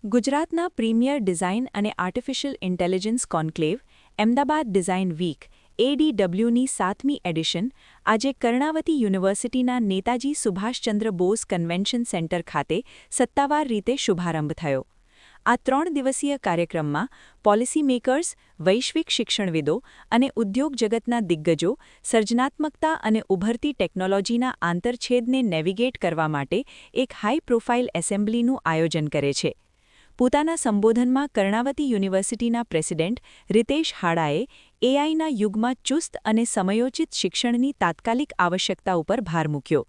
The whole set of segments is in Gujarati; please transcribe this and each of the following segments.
ગુજરાતના પ્રીમિયર ડિઝાઇન અને artificial intelligence conclave Ahmedabad design week ADWની 7મી એડિશન આજે કર્ણાવતી યુનિવર્સિટીના નેતાજી સુભાષચંદ્ર બોઝ કન્વેન્શન સેન્ટર ખાતે સત્તાવાર રીતે શુભારંભ થયો. આ 3 દિવસીય કાર્યક્રમમાં પોલિસી મેકર્સ, વૈશ્વિક શિક્ષણવિદો અને ઉદ્યોગ જગતના દિગ્ગજો સર્જનાત્મકતા અને ઉભરતી ટેકનોલોજીના આંતરછેદને નેવિગેટ કરવા માટે એક હાઈ પ્રોફાઇલ એસેમ્બલીનું આયોજન કરે છે. પોતાના સંબોધનમાં કર્ણાવતી યુનિવર્સિટીના પ્રેસિડેન્ટ રિતેશ હાડાએ એઆઈના યુગમાં ચુસ્ત અને સમયોચિત શિક્ષણની તાત્કાલિક આવશ્યકતા ઉપર ભાર મૂક્યો.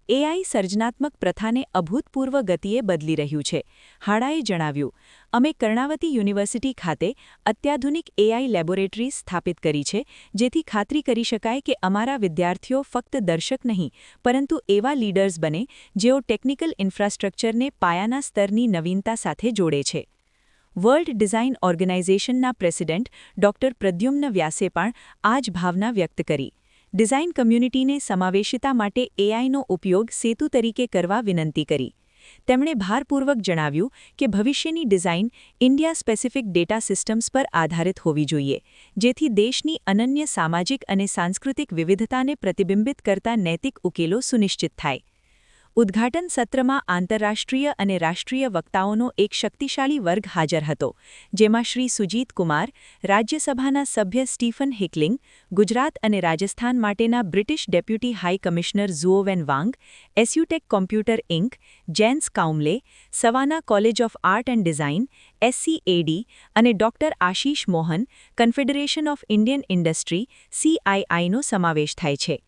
એઆઈ સર્જનાત્મક પ્રથાને અભૂતપૂર્વ ગતિએ બદલી રહ્યું છે. હાડાએ જણાવ્યું, અમે કર્ણાવતી યુનિવર્સિટી ખાતે અત્યાધુનિક એઆઈ લેબોરેટરીઝ સ્થાપિત કરી છે, જેથી ખાતરી કરી શકાય કે અમારા વિદ્યાર્થીઓ ફક્ત દર્શક નહીં, પરંતુ એવા લીડર્સ બને જેઓ ટેકનિકલ ઇન્ફ્રાસ્ટ્રક્ચરને પાયાના સ્તરની નવીનતા સાથે જોડે છે. વર્લ્ડ ડિઝાઇન ઓર્ગેનાઇઝેશનના પ્રેસિડેન્ટ ડોક્ટર પ્રદ્યુમ્ન વ્યાસે પણ આ જ ભાવના વ્યક્ત કરી. ડિઝાઇન કમ્યુનિટીને સમાવેશિતા માટે એઆઈનો ઉપયોગ સેતુ તરીકે કરવા વિનંતી કરી. તેમણે ભારપૂર્વક જણાવ્યું કે ભવિષ્યની design India specific data systems પર આધારિત હોવી જોઈએ, જેથી દેશની અનન્ય સામાજિક અને સાંસ્કૃતિક વિવિધતાને પ્રતિબિંબિત કરતા નૈતિક ઉકેલો સુનિશ્ચિત થાય. ઉદ્ઘાટન સત્રમાં આંતરરાષ્ટ્રીય અને રાષ્ટ્રીય વક્તાઓનો એક શક્તિશાળી વર્ગ હાજર હતો, જેમાં શ્રી સુજીત કુમાર, રાજ્યસભાના સભ્ય સ્ટીફન હિકલિંગ, ગુજરાત અને રાજસ્થાન માટેના British deputy high commissioner Zhuowen Wang, ASUSTeK computer inc, Jens કાઉમલે, Savannah college of art and design, SCAD અને doctor Ashish Mohan, confederation of Indian industry, CIIનો સમાવેશ થાય છે.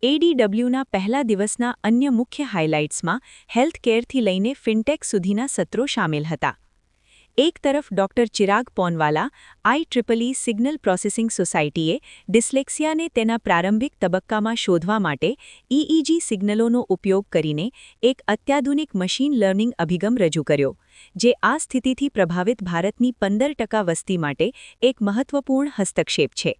ADWના પહેલા દિવસના અન્ય મુખ્ય હાઇલાઇટ્સમાં હેલ્થકેરથી લઈને ફિનટેક સુધીના સત્રો શામેલ હતા. એક તરફ doctor Chirag Ponwala, IEEE signal processing સોસાયટીએ ડિસ્લેક્સિયાને તેના પ્રારંભિક તબક્કામાં શોધવા માટે EEG સિગ્નલોનો ઉપયોગ કરીને એક અત્યાધુનિક મશીન લર્નિંગ અભિગમ રજૂ કર્યો, જે આ સ્થિતિથી પ્રભાવિત ભારતની 15% વસ્તી માટે એક મહત્વપૂર્ણ હસ્તક્ષેપ છે.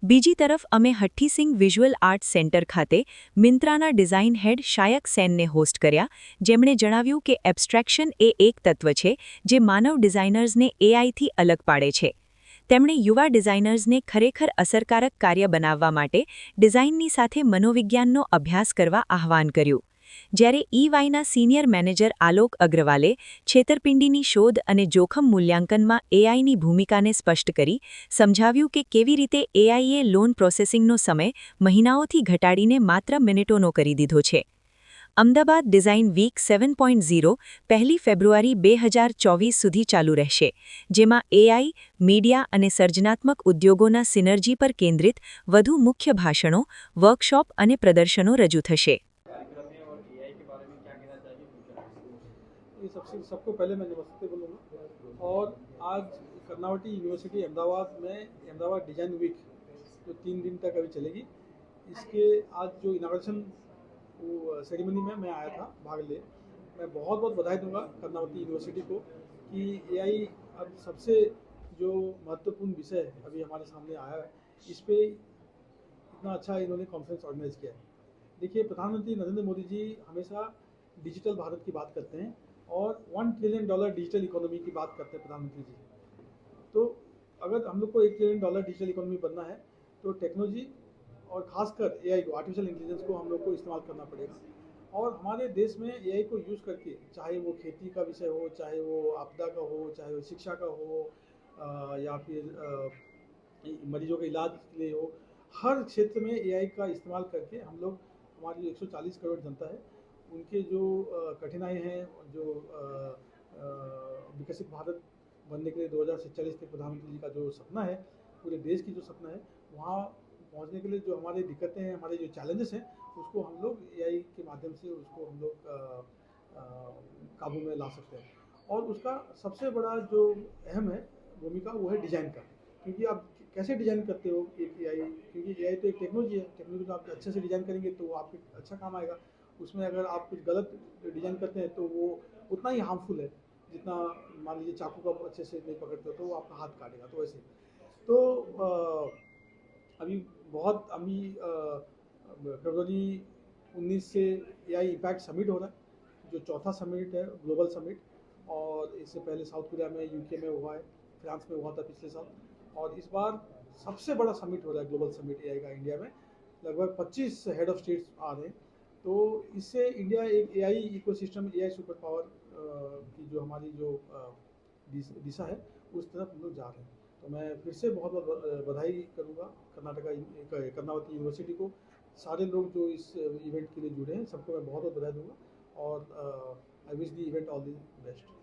બીજી તરફ અમે હઠ્ઠીસિંગ વિઝ્યુઅલ આર્ટ્સ સેન્ટર ખાતે મિંત્રાના ડિઝાઇન હેડ શાયક સેનને હોસ્ટ કર્યા, જેમણે જણાવ્યું કે એબ્સ્ટ્રેક્શન એ એક તત્વ છે જે માનવ ડિઝાઇનર્સને એઆઈથી અલગ પાડે છે. તેમણે યુવા ડિઝાઇનર્સને ખરેખર અસરકારક કાર્ય બનાવવા માટે ડિઝાઇનની સાથે મનોવિજ્ઞાનનો અભ્યાસ કરવા આહ્વાન કર્યું. જ્યારે EYના સિનિયર મેનેજર આલોક અગ્રવાલે છેતરપિંડીની શોધ અને જોખમ મૂલ્યાંકનમાં એઆઈની ભૂમિકાને સ્પષ્ટ કરી સમજાવ્યું કે કેવી રીતે એઆઈએ લોન પ્રોસેસિંગનો સમય મહિનાઓથી ઘટાડીને માત્ર મિનિટોનો કરી દીધો છે. અમદાવાદ ડિઝાઇન વીક 7.0 1 ફેબ્રુઆરી 2024 સુધી ચાલુ રહેશે, જેમાં એઆઈ, મીડિયા અને સર્જનાત્મક ઉદ્યોગોના સિનર્જી પર કેન્દ્રિત વધુ મુખ્ય ભાષણો, વર્કશોપ અને પ્રદર્શનો રજૂ થશે. सबको पहले मैं नमस्ते बोलूँगा. और आज कर्नावती यूनिवर्सिटी अहमदाबाद में अहमदाबाद डिज़ाइन वीक जो 3 दिन तक अभी चलेगी, इसके आज जो इनाग्रेशन सेरेमनी में मैं आया था भाग ले. मैं बहुत बहुत बधाई दूंगा कर्नावती यूनिवर्सिटी को कि एआई अब सबसे जो महत्वपूर्ण विषय अभी हमारे सामने आया है, इस पर इतना अच्छा इन्होंने कॉन्फ्रेंस ऑर्गेनाइज किया है. देखिए, प्रधानमंत्री नरेंद्र मोदी जी हमेशा डिजिटल भारत की बात करते हैं और $1 ट्रिलियन डिजिटल इकोनॉमी की बात करते हैं प्रधानमंत्री जी. तो अगर हम लोग को $1 ट्रिलियन डिजिटल इकोनॉमी बनना है तो टेक्नोलॉजी और खासकर एआई को, आर्टिफिशियल इंटेलिजेंस को हम लोग को इस्तेमाल करना पड़ेगा. और हमारे देश में एआई को यूज़ करके, चाहे वो खेती का विषय हो, चाहे वो आपदा का हो, चाहे वो शिक्षा का हो, या फिर मरीजों के इलाज के लिए हो, हर क्षेत्र में एआई का इस्तेमाल करके हम लोग, हमारी जो 140 करोड़ जनता है, उनके जो कठिनाई हैं, जो विकसित भारत बनने के लिए 2047 तक प्रधानमंत्री जी का जो सपना है, पूरे देश की जो सपना है, वहाँ पहुँचने के लिए जो हमारी दिक्कतें हैं, हमारे जो चैलेंजेस हैं, उसको हम लोग एआई के माध्यम से उसको हम लोग काबू में ला सकते हैं. और उसका सबसे बड़ा जो अहम है भूमिका, वो है डिज़ाइन का. क्योंकि आप कैसे डिज़ाइन करते हो एक एआई, क्योंकि एआई तो एक टेक्नोलॉजी है. टेक्नोलॉजी को आप अच्छे से डिज़ाइन करेंगे तो आपके अच्छा काम आएगा. उसमें अगर आप कुछ गलत डिज़ाइन करते हैं तो वो उतना ही हार्मफुल है जितना, मान लीजिए चाकू का अच्छे से नहीं पकड़ते हो तो वो आपका हाथ काटेगा. तो वैसे तो अभी फरवरी 19 से एआई इम्पैक्ट समिट हो रहा है, जो चौथा समिट है, ग्लोबल समिट. और इससे पहले साउथ कोरिया में, यूके में हुआ है, फ्रांस में हुआ था पिछले साल, और इस बार सबसे बड़ा समिट हो रहा है, ग्लोबल समिट एआई का इंडिया में। लगभग 25 हेड ऑफ स्टेट्स आ रहे हैं। तो इससे इंडिया एक AI ecosystem, AI super power की जो हमारी जो दिशा है, उस तरफ हम लोग जा रहे हैं। तो मैं फिर से बहुत बहुत बधाई करूँगा कर्नावती यूनिवर्सिटी को, सारे लोग जो इस इवेंट के लिए जुड़े हैं, सबको मैं बहुत बहुत बधाई दूंगा, और I wish the event all the best.